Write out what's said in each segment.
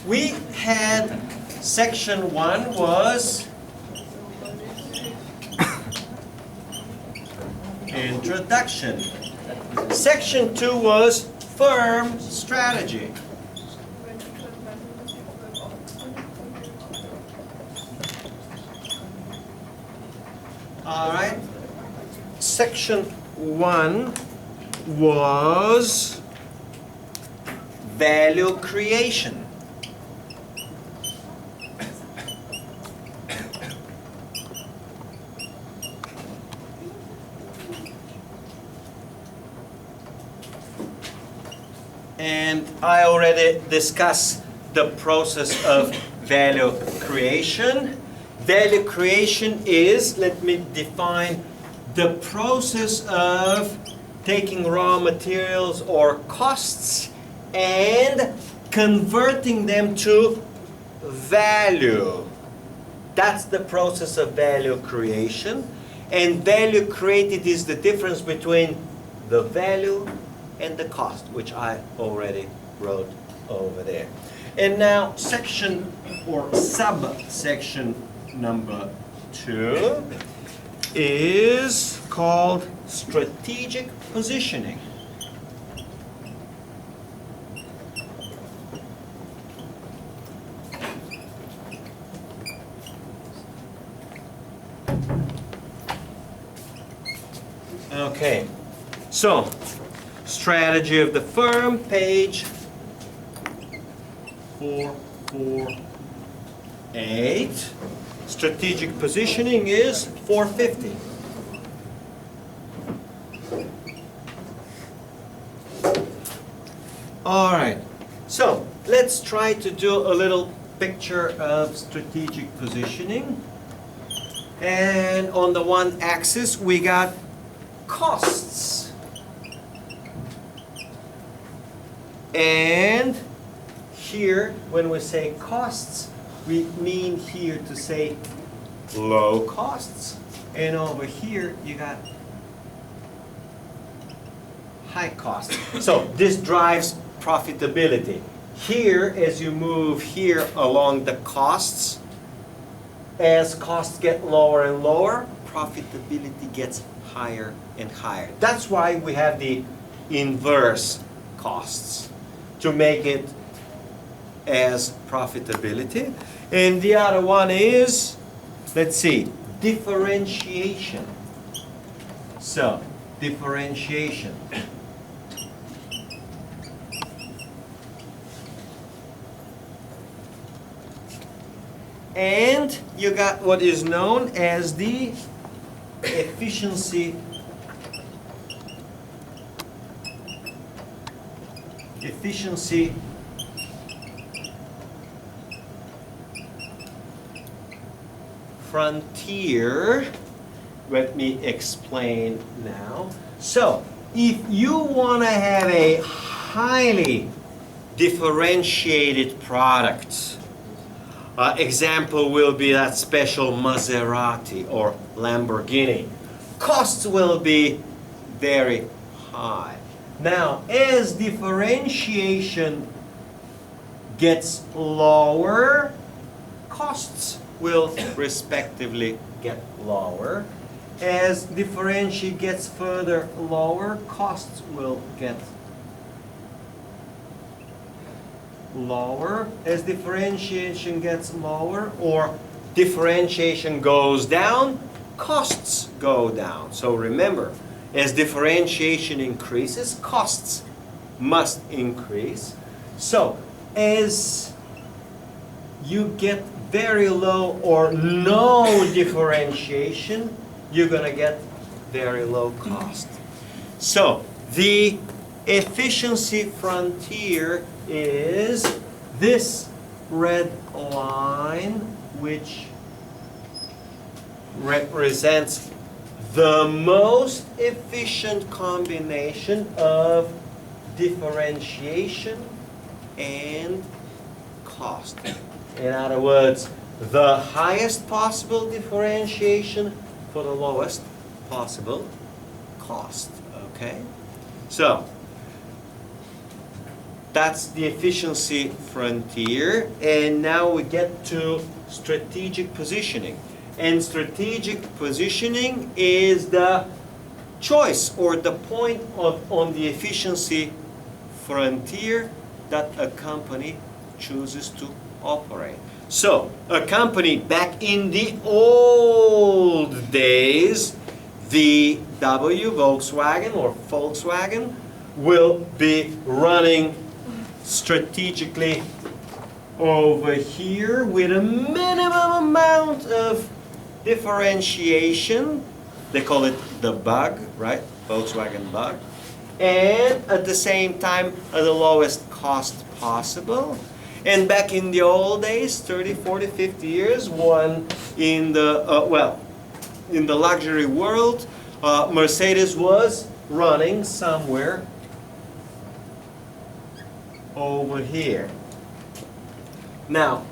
we had section 1 was introduction. Section 2 was firm strategy. All right. Section 1 was value creation. And I already discussed the process of value creation. Value creation is, let me define, the process of taking raw materials or costs and converting them to value. That's the process of value creation. And value created is the difference between the value and the cost, which I already wrote over there. And now section or subsection number 2 is called strategic positioning. Okay, so strategy of the firm, page 448. Strategic positioning is 450. All right, so let's try to do a little picture of strategic positioning. And on the one axis, we got costs. And here, when we say costs, we mean here to say low costs. And over here, you got high costs. So this drives profitability. Here, as you move here along the costs, as costs get lower and lower, profitability gets higher and higher. That's why we have the inverse costs, to make it as profitability. And the other one is, let's see, differentiation. So, differentiation. And you got what is known as the efficiency frontier. Let me explain now. So, if you want to have a highly differentiated product, example will be that special Maserati or Lamborghini. Costs will be very high. Now, as differentiation gets lower, costs will respectively get lower. As differentiation gets further lower, costs will get lower. As differentiation gets lower or differentiation goes down, costs go down. So remember, as differentiation increases, costs must increase. So as you get very low or no differentiation, you're going to get very low cost. So the efficiency frontier is this red line, which represents the most efficient combination of differentiation and cost. In other words, the highest possible differentiation for the lowest possible cost. Okay? So, That's the efficiency frontier. And now we get to strategic positioning. And strategic positioning is the choice or the point on the efficiency frontier that a company chooses to operate. So, a company back in the old days, VW, Volkswagen or Volkswagen, will be running strategically over here with a minimum amount of differentiation. They call it the bug, right? Volkswagen bug. And at the same time, at the lowest cost possible. And back in the old days, 30, 40, 50 years, one in the, in the luxury world, Mercedes was running somewhere over here. Now,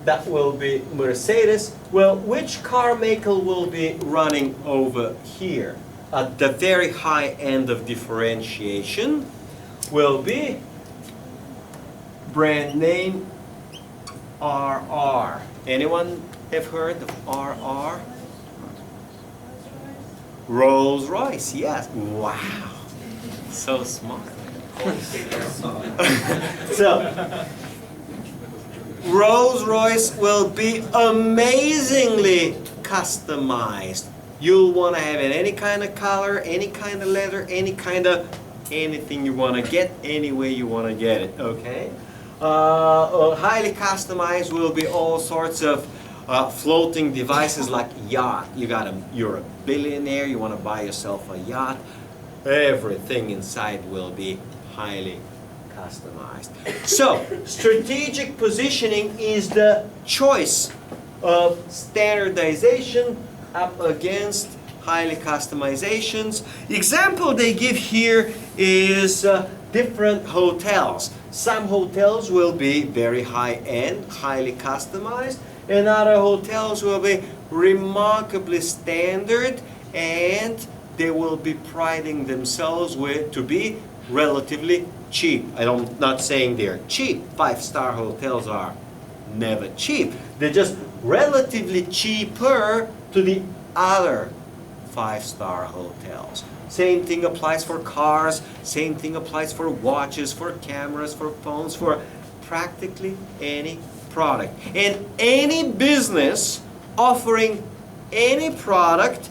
that will be Mercedes. Well, which car maker will be running over here? At the very high end of differentiation will be brand name RR. Anyone have heard of RR? Rolls-Royce, yes. Wow, so smart. So, Rolls-Royce will be amazingly customized. You'll want to have it any kind of color, any kind of leather, any kind of anything you want to get, any way you want to get it, okay? Highly customized will be all sorts of floating devices like yacht. You're a billionaire, you want to buy yourself a yacht. Everything inside will be highly customized. So, strategic positioning is the choice of standardization up against highly customizations. Example they give here is different hotels. Some hotels will be very high-end, highly customized, and other hotels will be remarkably standard, and they will be priding themselves to be relatively cheap. I'm not saying they're cheap. Five-star hotels are never cheap. They're just relatively cheaper to the other five-star hotels. Same thing applies for cars, same thing applies for watches, for cameras, for phones, for practically any product. And any business offering any product,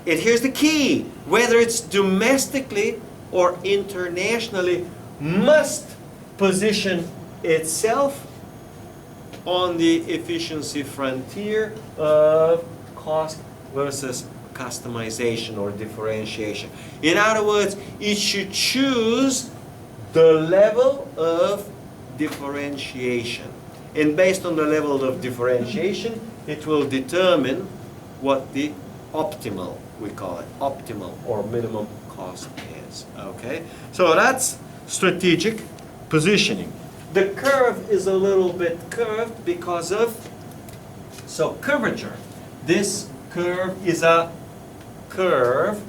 and here's the key, whether it's domestically or internationally, must position itself on the efficiency frontier of cost versus customization or differentiation. In other words, it should choose the level of differentiation. And based on the level of differentiation, it will determine what the optimal, we call it, optimal or minimum cost is. Okay? So that's strategic positioning. The curve is a little bit curved because of, so curvature. This curve is a curve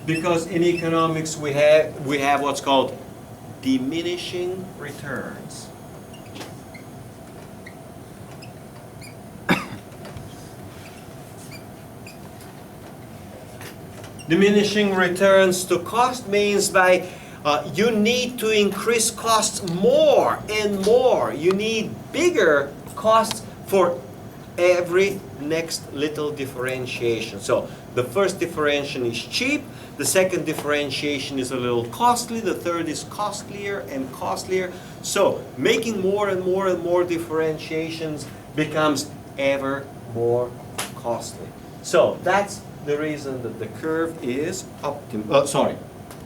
because in economics we have what's called diminishing returns. Diminishing returns to cost means by you need to increase costs more and more. You need bigger costs for every next little differentiation. So the first differentiation is cheap, the second differentiation is a little costly, the third is costlier and costlier. So making more and more and more differentiations becomes ever more costly. So that's the reason that the curve is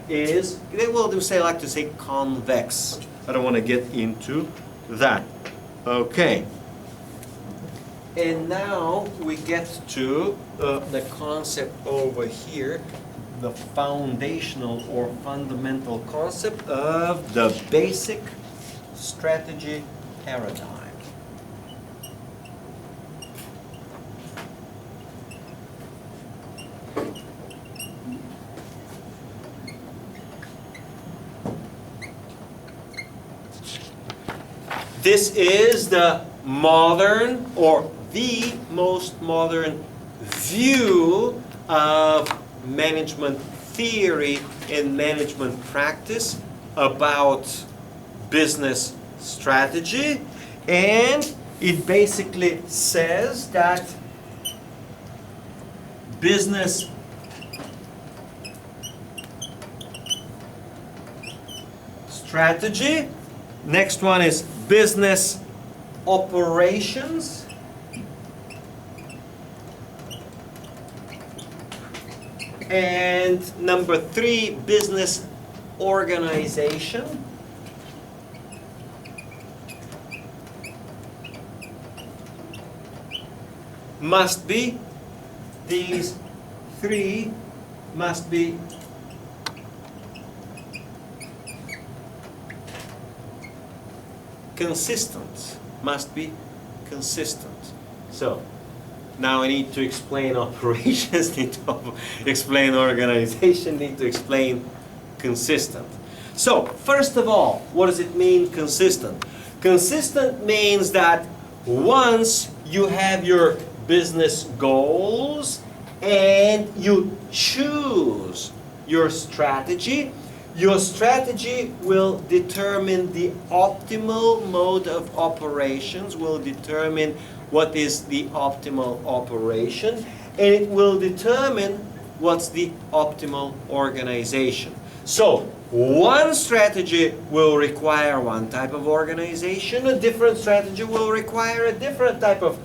they like to say convex. I don't want to get into that. Okay. And now we get to the concept over here, the foundational or fundamental concept of the basic strategy paradigm. This is the modern, or the most modern view of management theory and management practice about business strategy. And it basically says that business strategy, next one is business operations, and number 3, business organization. Must be, these 3 must be consistent, must be consistent. So now I need to explain operations, need to explain organization, need to explain consistent. So first of all, what does it mean consistent? Consistent means that once you have your business goals and you choose your strategy will determine the optimal mode of operations, will determine what is the optimal operation, and it will determine what's the optimal organization. So one strategy will require one type of organization, a different strategy will require a different type of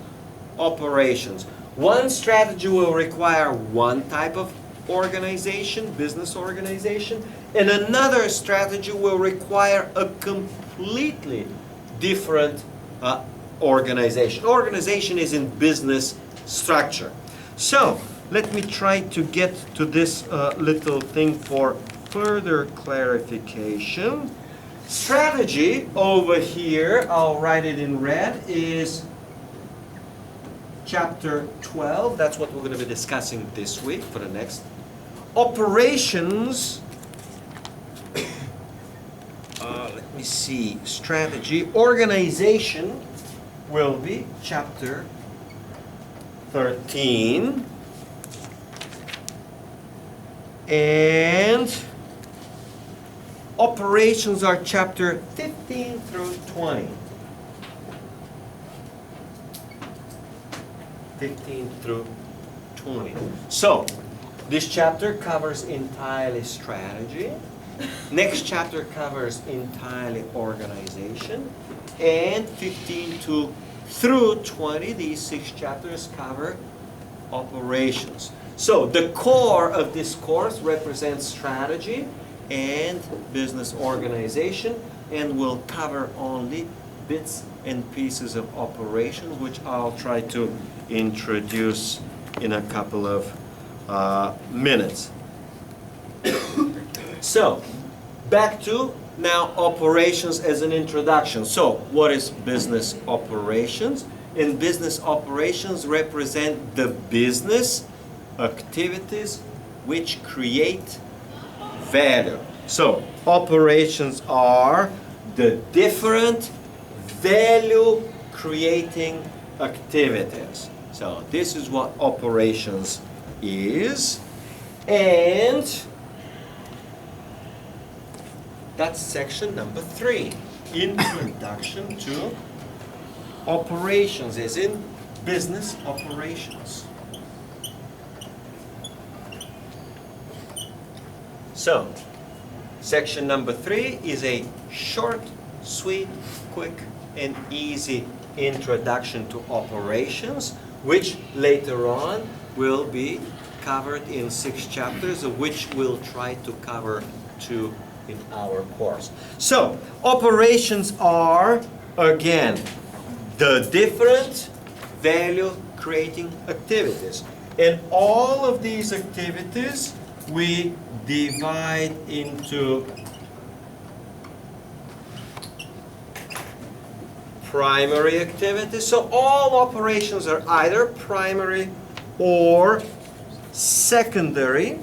operations. One strategy will require one type of organization, business organization, and another strategy will require a completely different organization. Organization is in business structure. So let me try to get to this little thing for further clarification. Strategy over here, I'll write it in red, is chapter 12. That's what we're going to be discussing this week for the next. Operations, let me see, strategy, organization will be chapter 13. And operations are chapter 15 through 20. 15 through 20. So, this chapter covers entirely strategy. Next chapter covers entirely organization. And 15 through 20, these 6 chapters cover operations. So, the core of this course represents strategy and business organization, and will cover only bits and pieces of operation, which I'll try to introduce in a couple of minutes. So, back to now operations as an introduction. So, what is business operations? And business operations represent the business activities which create value. So, operations are the different value creating activities. So this is what operations is, and that's section number 3, introduction to operations, as in business operations. So section number 3 is a short, sweet, quick and easy introduction to operations, which later on will be covered in 6 chapters, of which we'll try to cover 2 in our course. So, operations are, again, the different value-creating activities. And all of these activities we divide into primary activities. So all operations are either primary or secondary.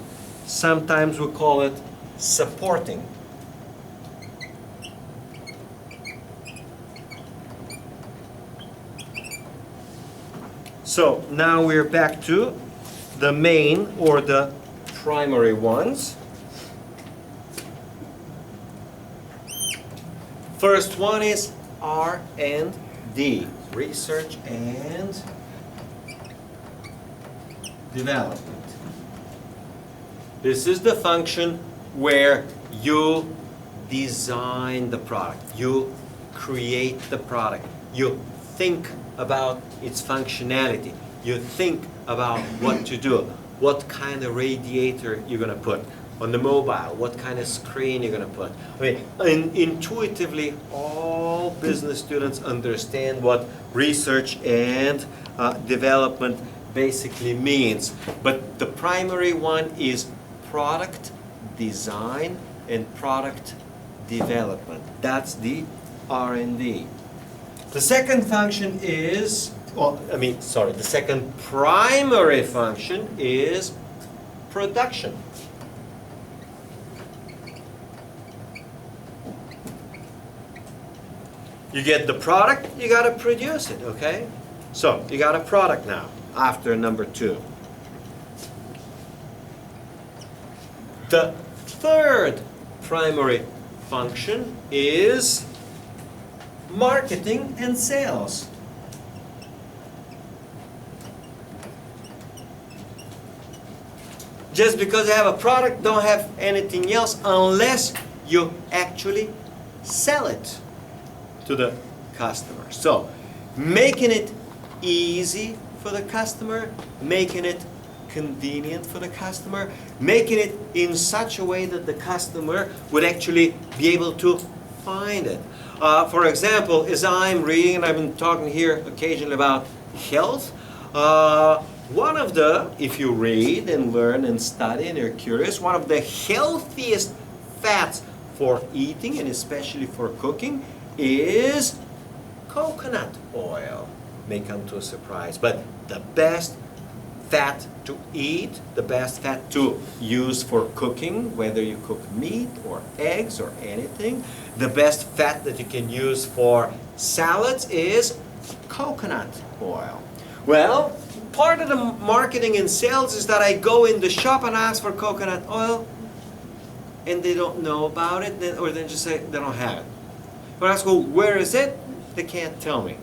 Sometimes we call it supporting. So now we're back to the main or the primary ones. First one is R&D, research and development. This is the function where you design the product, you create the product, you think about its functionality, you think about what to do, what kind of radiator you're going to put on the mobile, what kind of screen you're going to put. I mean, intuitively, all business students understand what research and development basically means. But the primary one is product design and product development. That's the R&D. The second function is, the second primary function is production. You get the product, you got to produce it, okay? So, you got a product now, after number 2. The third primary function is marketing and sales. Just because you have a product, don't have anything else unless you actually sell it to the customer. So, making it easy for the customer, making it convenient for the customer, making it in such a way that the customer would actually be able to find it. For example, as I'm reading, and I've been talking here occasionally about health, one of the, if you read and learn and study and you're curious, one of the healthiest fats for eating and especially for cooking is coconut oil. May come to a surprise, but the best fat to eat, the best fat to use for cooking, whether you cook meat or eggs or anything, the best fat that you can use for salads is coconut oil. Well, part of the marketing and sales is that I go in the shop and ask for coconut oil and they don't know about it, or they just say they don't have it. But I ask, well, where is it? They can't tell me.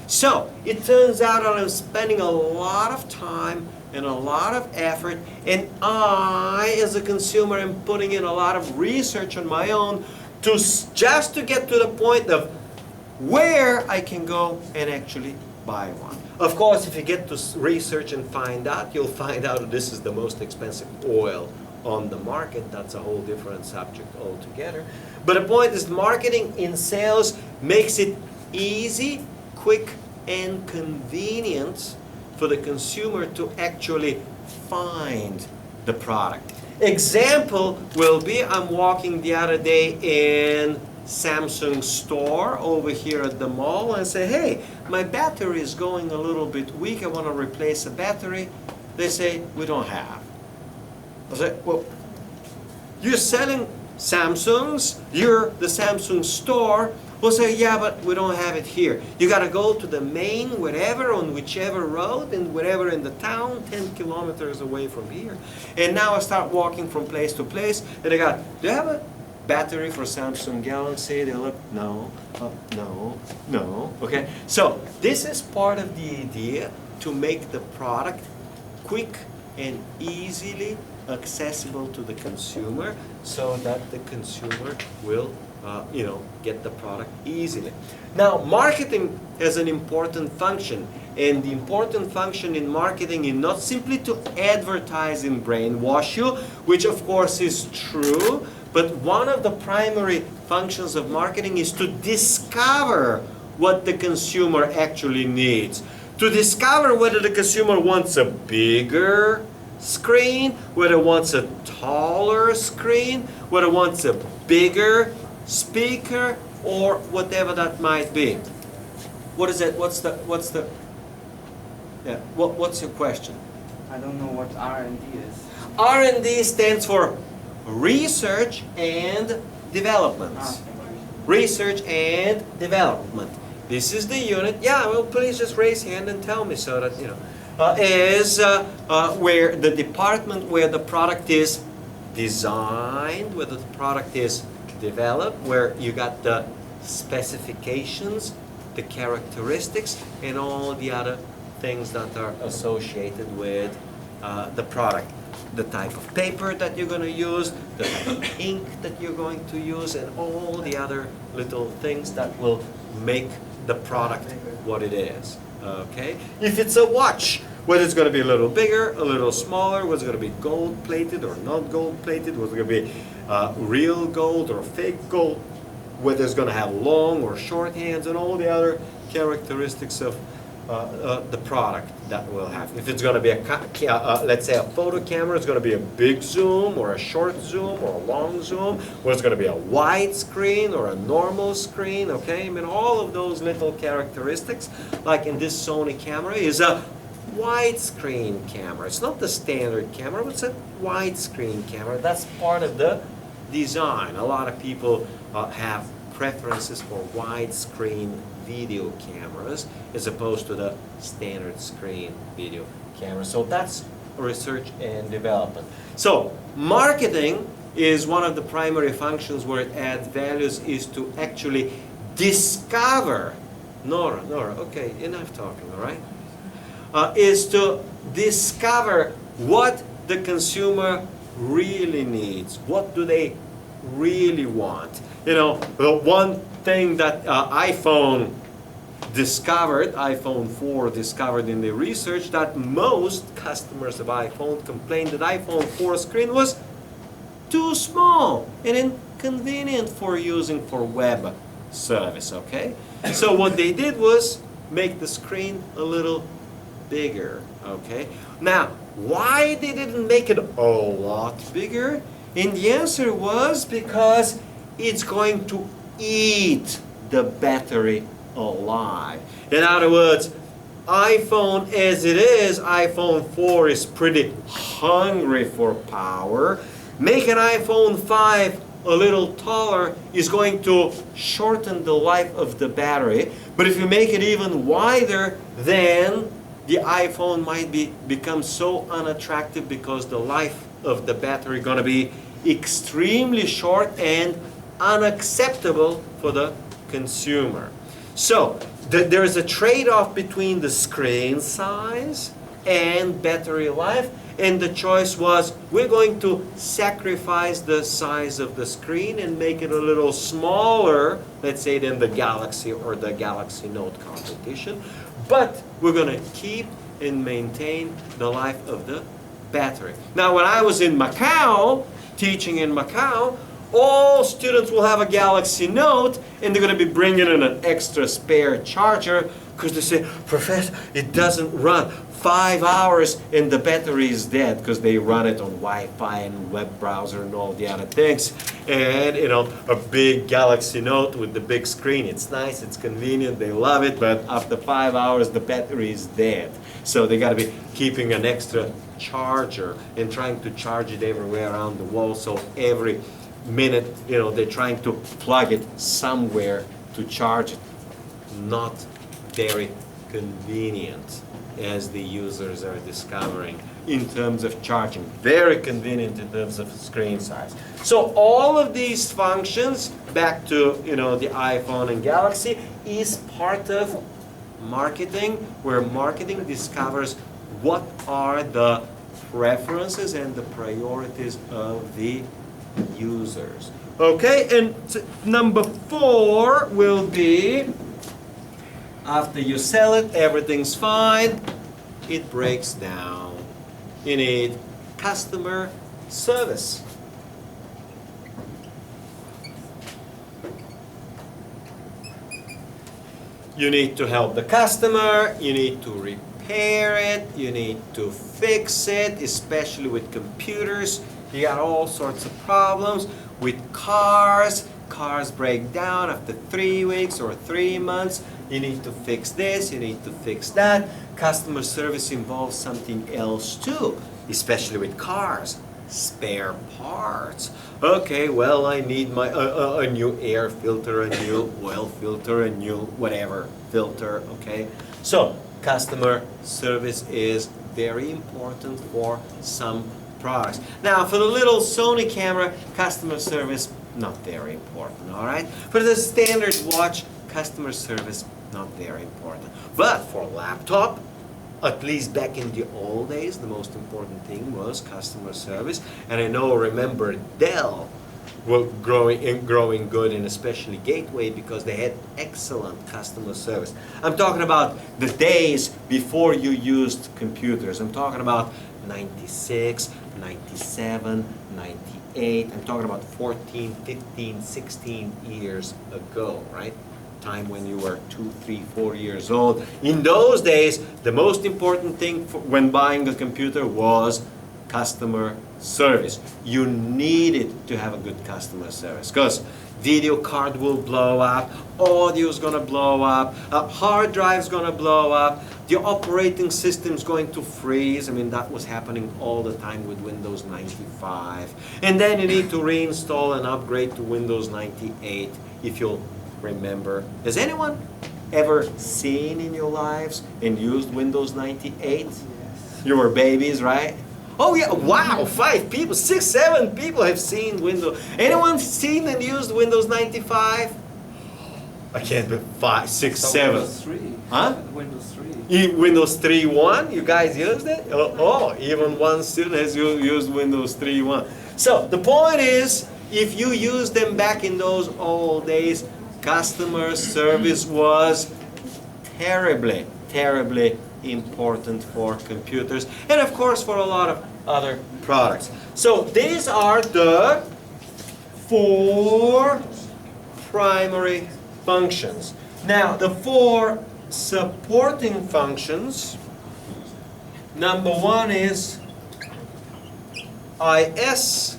So, it turns out that I'm spending a lot of time and a lot of effort, and I, as a consumer, am putting in a lot of research on my own just to get to the point of where I can go and actually buy one. Of course, if you get to research and find out, you'll find out that this is the most expensive oil on the market. That's a whole different subject altogether. But the point is, marketing in sales makes it easy, quick, and convenient for the consumer to actually find the product. Example will be, I'm walking the other day in Samsung store over here at the mall and say, hey, my battery is going a little bit weak, I want to replace a battery. They say, we don't have. I say, well, you're selling Samsungs, you're the Samsung store. We'll say, yeah, but we don't have it here. You got to go to the main, wherever, on whichever road, and wherever in the town, 10 kilometers away from here. And now I start walking from place to place, and I got, do you have a battery for Samsung Galaxy? They look, no, no. Okay, so this is part of the idea to make the product quick and easily accessible to the consumer, so that the consumer will get the product easily. Now, marketing has an important function, and the important function in marketing is not simply to advertise and brainwash you, which of course is true, but one of the primary functions of marketing is to discover what the consumer actually needs. To discover whether the consumer wants a bigger screen, whether it wants a taller screen, whether it wants a bigger speaker, or whatever that might be. What is it? What's your question? I don't know what R&D is. R&D stands for research and development. Research and development. this is the unit. Yeah, well, please just raise hand and tell me so that, you know, is where the department where the product is designed, where the product is developed, where you got the specifications, the characteristics, and all the other things that are associated with the product. The type of paper that you're going to use, the type of ink that you're going to use, and all the other little things that will make the product what it is. Okay? If it's a watch, whether it's going to be a little bigger, a little smaller, whether it's going to be gold plated or not gold plated, whether it's going to be real gold or fake gold, whether it's going to have long or short hands, and all the other characteristics of the product that we'll have. If it's going to be let's say a photo camera, it's going to be a big zoom or a short zoom or a long zoom, or it's going to be a wide screen or a normal screen, okay? I mean, all of those little characteristics, like in this Sony camera, is a widescreen camera. It's not the standard camera, but it's a widescreen camera. That's part of the design. A lot of people have preferences for widescreen video cameras as opposed to the standard screen video camera. So that's research and development. So marketing is one of the primary functions where it adds values, is to actually discover, Nora, okay, enough talking, all right? Is to discover what the consumer really needs. What do they really want? You know, the one thing that iPhone 4 discovered in the research, that most customers of iPhone complained that iPhone 4 screen was too small and inconvenient for using for web service, okay? So what they did was make the screen a little bigger, okay? Now, why they didn't make it a lot bigger? And the answer was because it's going to eat the battery alive. In other words, iPhone as it is, iPhone 4 is pretty hungry for power. Make an iPhone 5 a little taller is going to shorten the life of the battery. But if you make it even wider, then the iPhone might become so unattractive because the life of the battery is going to be extremely short and unacceptable for the consumer. So there is a trade-off between the screen size and battery life, and the choice was, we're going to sacrifice the size of the screen and make it a little smaller, let's say, than the Galaxy or the Galaxy Note competition, but we're going to keep and maintain the life of the battery. Now, when I was in Macau, teaching in Macau, all students will have a Galaxy Note, and they're going to be bringing in an extra spare charger because they say, Professor, it doesn't run. 5 hours and the battery is dead, because they run it on Wi-Fi and web browser and all the other things. And you know, a big Galaxy Note with the big screen, it's nice, it's convenient, they love it, but after 5 hours the battery is dead. So they got to be keeping an extra charger and trying to charge it everywhere around the wall. So every minute, you know, they're trying to plug it somewhere to charge it. Not very convenient, as the users are discovering, in terms of charging. Very convenient in terms of screen size. So all of these functions, back to, you know, the iPhone and Galaxy, is part of marketing, where marketing discovers what are the preferences and the priorities of the users. Okay, and number 4 will be, after you sell it, everything's fine, it breaks down. You need customer service. You need to help the customer, you need to repair it, you need to fix it, especially with computers. You got all sorts of problems. With cars, cars break down after 3 weeks or 3 months. You need to fix this, you need to fix that. Customer service involves something else too, especially with cars. spare parts. Okay, well, I need my a new air filter, a new oil filter, a new whatever filter. Okay, so customer service is very important for some products. Now, for the little Sony camera, customer service not very important. All right, for the standard watch, customer service not very important. But for laptop, at least back in the old days, the most important thing was customer service. And I know, remember, Dell were growing good, and especially Gateway, because they had excellent customer service. I'm talking about the days before you used computers. I'm talking about 96, 97, 98. I'm talking about 14, 15, 16 years ago, right? Time when you were 2, 3, 4 years old. In those days, the most important thing when buying a computer was customer service. You needed to have a good customer service, because video card will blow up, audio is gonna blow up, hard drive's gonna blow up, the operating system's going to freeze. I mean, that was happening all the time with Windows 95. And then you need to reinstall and upgrade to Windows 98, if you'll remember. Has anyone ever seen in your lives and used Windows 98? Yes. You were babies, right? Oh yeah, wow, 5 people, 6, 7 people have seen Windows. Anyone seen and used Windows 95? I can't be 5, 6, So 7. Windows 3. Huh? Windows 3. Windows 3.1, you guys used it? Oh, even one student has used Windows 3.1. So the point is, if you used them back in those old days, customer service was terribly, terribly important for computers, and of course for a lot of other products. So these are the 4 primary functions. Now the 4 supporting functions, number 1 is IS,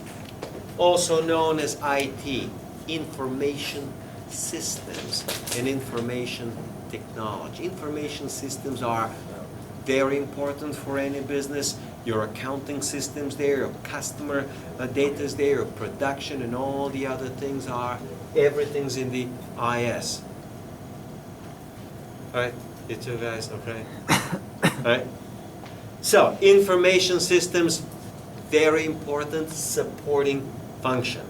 also known as IT, information systems and information technology. Information systems are very important for any business. Your accounting systems there, your customer data is there, your production and all the other things are, everything's in the IS. Alright, you two guys, okay? Alright? So, information systems, very important supporting function.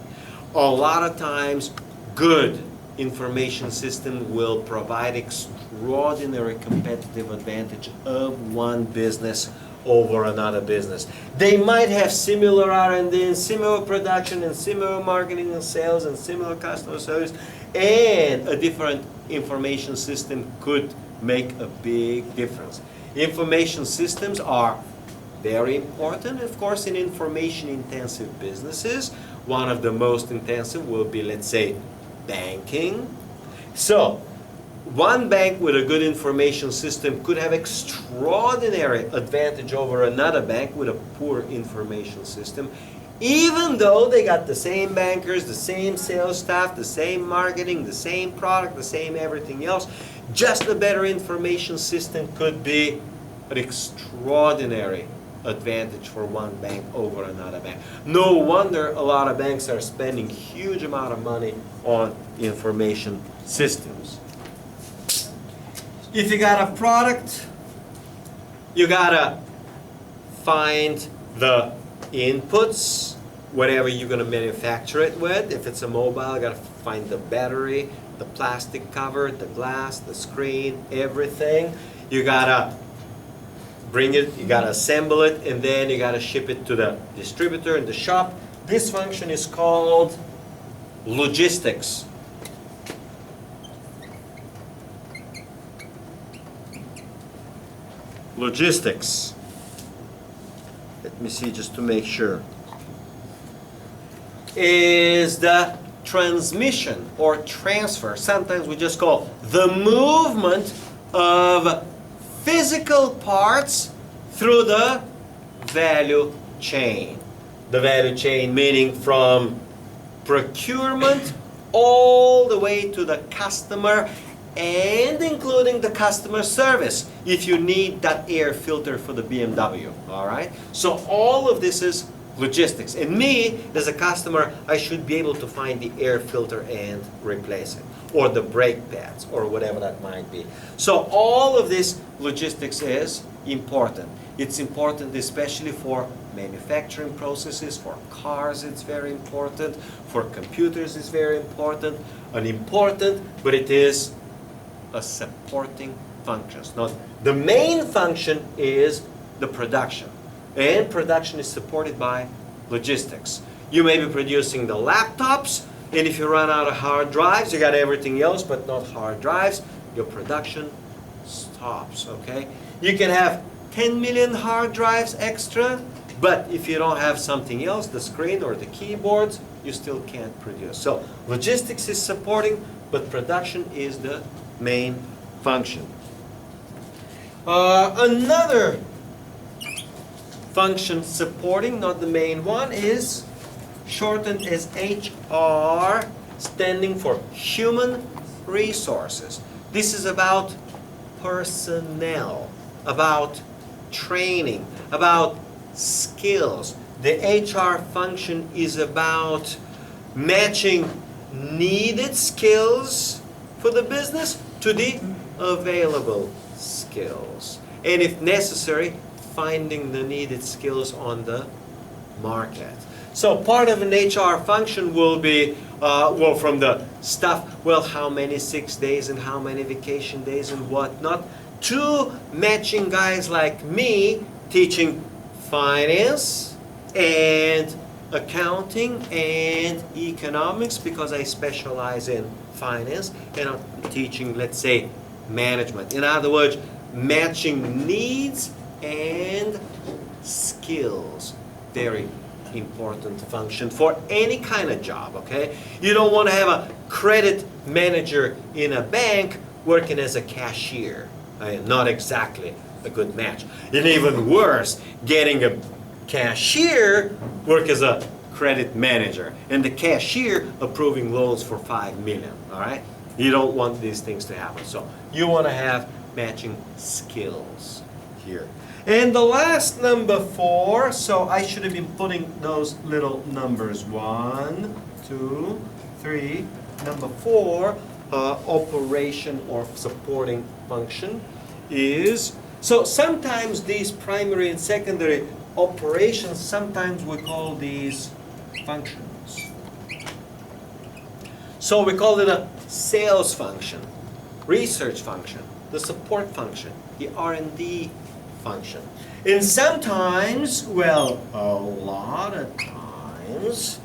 A lot of times, good information system will provide extraordinary competitive advantage of one business over another business. They might have similar R&D and similar production and similar marketing and sales and similar customer service, and a different information system could make a big difference. Information systems are very important, of course, in information-intensive businesses. One of the most intensive will be, let's say, banking. So, one bank with a good information system could have extraordinary advantage over another bank with a poor information system, even though they got the same bankers, the same sales staff, the same marketing, the same product, the same everything else. Just a better information system could be an extraordinary advantage for one bank over another bank. No wonder a lot of banks are spending huge amount of money on information systems. If you got a product, you gotta find the inputs, whatever you're gonna manufacture it with. If it's a mobile, you gotta find the battery, the plastic cover, the glass, the screen, everything. You gotta bring it, you gotta assemble it, and then you gotta ship it to the distributor in the shop. This function is called logistics. Logistics. Let me see just to make sure. Is the transmission or transfer, sometimes we just call the movement of physical parts through the value chain. The value chain meaning from procurement all the way to the customer, and including the customer service if you need that air filter for the BMW, all right? So all of this is logistics. And me, as a customer, I should be able to find the air filter and replace it, or the brake pads, or whatever that might be. So all of this logistics is important. It's important especially for manufacturing processes, for cars it's very important, for computers it's very important, but it is a supporting function. Now, the main function is the production, and production is supported by logistics. You may be producing the laptops, and if you run out of hard drives, you got everything else but not hard drives, your production stops, okay? You can have 10 million hard drives extra, but if you don't have something else, the screen or the keyboards, you still can't produce. So logistics is supporting, but production is the main function. Another function supporting, not the main one, is shortened as HR, standing for human resources. This is about personnel, about training, about skills. The HR function is about matching needed skills for the business to the available skills. And if necessary, finding the needed skills on the market. So part of an HR function will be, well, from the stuff, well, how many 6 days and how many vacation days and whatnot, to matching guys like me teaching finance and accounting and economics, because I specialize in finance, and I'm teaching, let's say, management. In other words, matching needs and skills. Very important function for any kind of job, okay? You don't want to have a credit manager in a bank working as a cashier. Not exactly a good match. And even worse, getting a cashier work as a credit manager, and the cashier approving loans for 5 million, all right? You don't want these things to happen. So you want to have matching skills here. And the last number 4, so I should have been putting those little numbers, 1, 2, 3, number 4, operation or supporting function is, so sometimes these primary and secondary operations, sometimes we call these functions. So we call it a sales function, research function, the support function, the R&D function. And sometimes, well, a lot of times,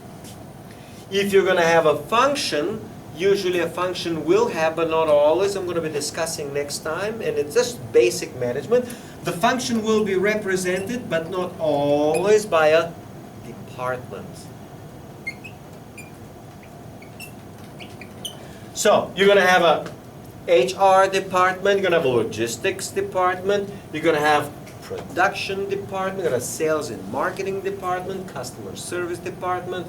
if you're going to have a function, usually a function will have, but not always. I'm going to be discussing next time, and it's just basic management. The function will be represented, but not always, by a department. So you're going to have a HR department, you're going to have a logistics department, you're going to have production department, you're going to have sales and marketing department, customer service department,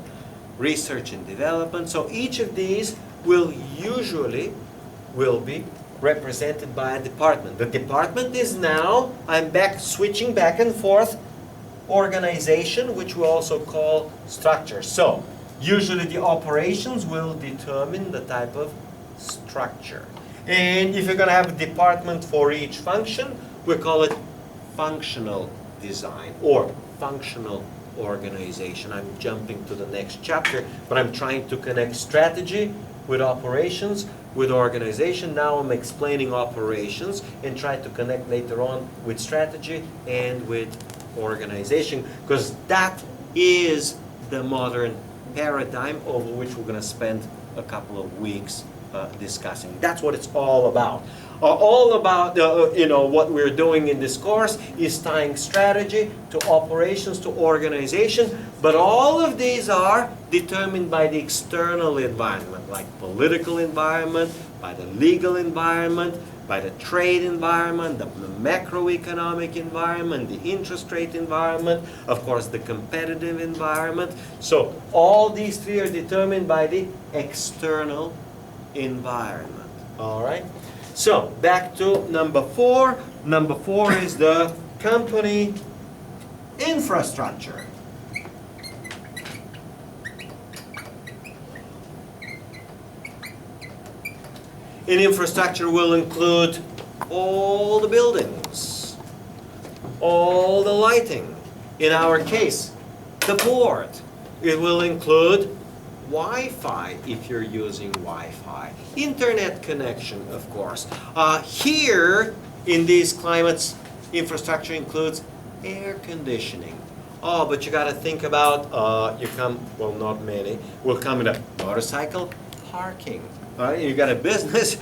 research and development. So each of these will usually be represented by a department. The department is now, I'm switching back and forth, organization, which we also call structure. So usually the operations will determine the type of structure. And if you're going to have a department for each function, we call it functional design or functional organization. I'm jumping to the next chapter, but I'm trying to connect strategy with operations, with organization. Now I'm explaining operations and try to connect later on with strategy and with organization, because that is the modern paradigm over which we're going to spend a couple of weeks discussing. That's what it's all about. What we're doing in this course is tying strategy to operations to organization, but all of these are determined by the external environment, like political environment, by the legal environment, by the trade environment, the macroeconomic environment, the interest rate environment, of course the competitive environment. So all these three are determined by the external environment. All right? So back to number 4. Number 4 is the company infrastructure. And infrastructure will include all the buildings, all the lighting. In our case, the board. It will include Wi-Fi if you're using Wi-Fi. Internet connection, of course. Here, in these climates, infrastructure includes air conditioning. Oh, but you got to think about, well, not many, will come in a motorcycle parking. You got a business,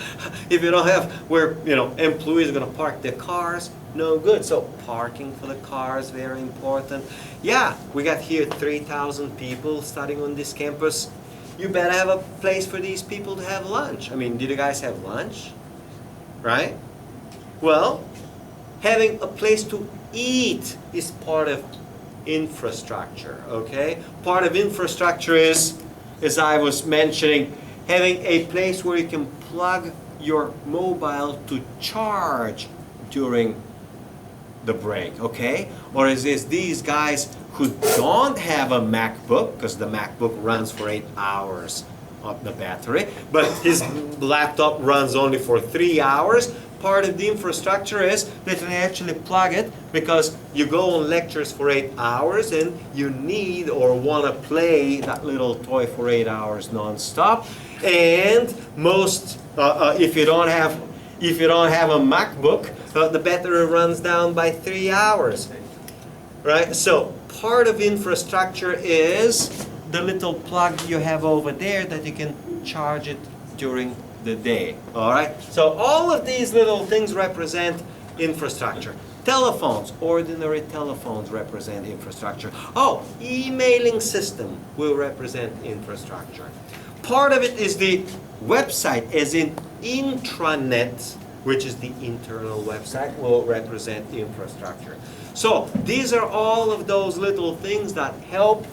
if you don't have where, employees are going to park their cars, no good. So parking for the cars, very important. Yeah, we got here 3,000 people studying on this campus. You better have a place for these people to have lunch. I mean, did you guys have lunch? Right? Well, having a place to eat is part of infrastructure, okay? Part of infrastructure is, as I was mentioning, having a place where you can plug your mobile to charge during the break, okay? Or is this these guys who don't have a MacBook, because the MacBook runs for 8 hours of the battery, but his laptop runs only for 3 hours. Part of the infrastructure is that you actually plug it, because you go on lectures for 8 hours and you need or want to play that little toy for 8 hours non-stop. And most, if you don't have a MacBook, the battery runs down by 3 hours, right? So part of infrastructure is the little plug you have over there that you can charge it during the day. All right. So all of these little things represent infrastructure. Telephones, ordinary telephones represent infrastructure. Oh, emailing system will represent infrastructure. Part of it is the website, as in intranet, which is the internal website, will represent infrastructure. So these are all of those little things that help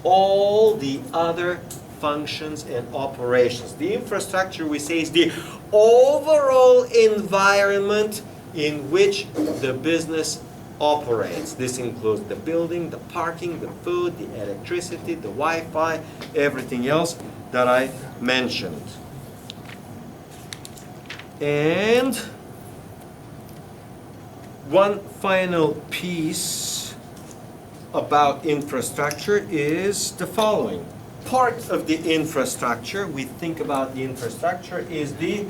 all the other functions and operations. The infrastructure, we say, is the overall environment in which the business operates. This includes the building, the parking, the food, the electricity, the Wi-Fi, everything else that I mentioned. And one final piece about infrastructure is the following. Part of the infrastructure, we think about the infrastructure, is the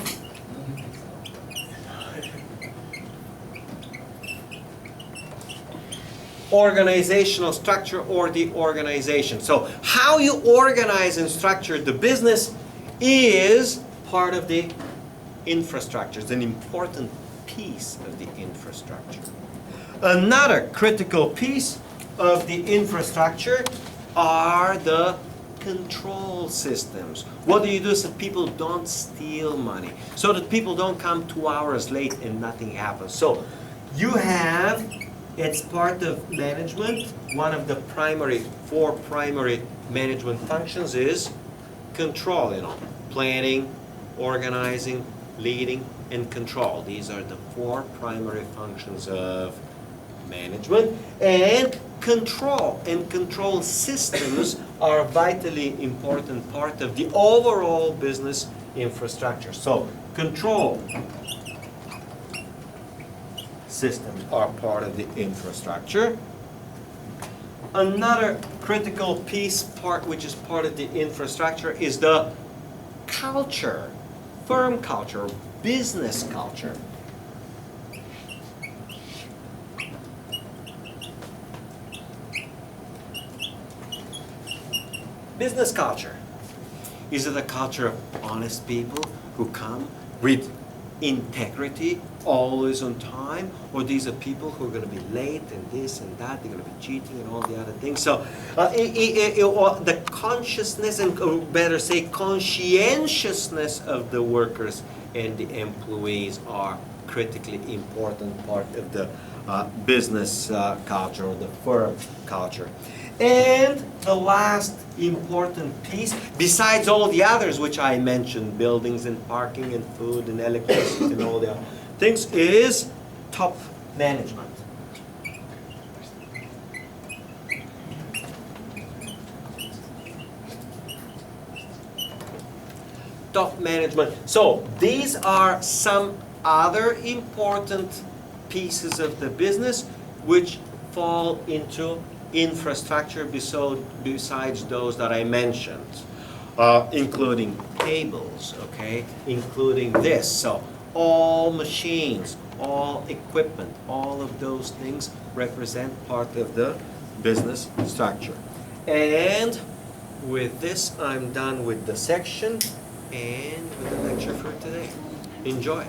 organizational structure or the organization. So how you organize and structure the business is part of the infrastructure. It's an important piece of the infrastructure. Another critical piece of the infrastructure are the control systems. What do you do so people don't steal money? So that people don't come 2 hours late and nothing happens. So you have, it's part of management. One of the four primary management functions is control, planning, organizing, leading, and control. These are the four primary functions of management. And control systems are a vitally important part of the overall business infrastructure. So control systems are part of the infrastructure. Another critical part which is part of the infrastructure is the culture, firm culture, business culture. Business culture. Is it a culture of honest people who come with integrity, always on time? Or these are people who are going to be late and this and that, they're going to be cheating and all the other things? So the consciousness, and better say conscientiousness of the workers and the employees are critically important part of the business culture or the firm culture. And the last important piece, besides all the others which I mentioned, buildings and parking and food and electricity and all the other things, is top management. top management. So these are some other important pieces of the business which fall into infrastructure besides those that I mentioned, including cables, okay, including this. So all machines, all equipment, all of those things represent part of the business structure. And with this, I'm done with the section and with the lecture for today. Enjoy.